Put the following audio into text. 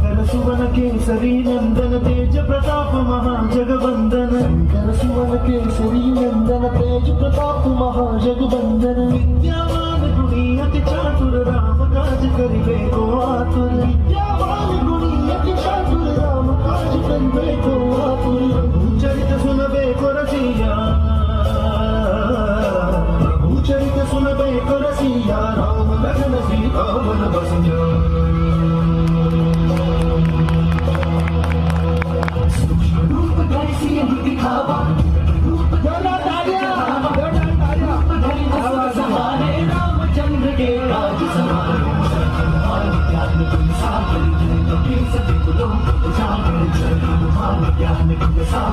शंकर सुवन केसरी नंदन तेज प्रताप महाजगवंदन शंकर सुवन केसरी नंदन तेज प्रताप महाजगवंदन विद्यावान गुणी अति चातुर राम काज करिबे को आतुर विद्यावान गुणी अति चातुर राम काज करिबे को आतुर चरित सुनबे को रसिया चरित सुनबे को रसिया राम लखन सीता मन बसिया रूप धरि सिंह दिखावा रूप धरि सहारे रामचंद्र के राज सहारे ज्ञान गुण सागर सभी गुणों ज्ञान गुण सागर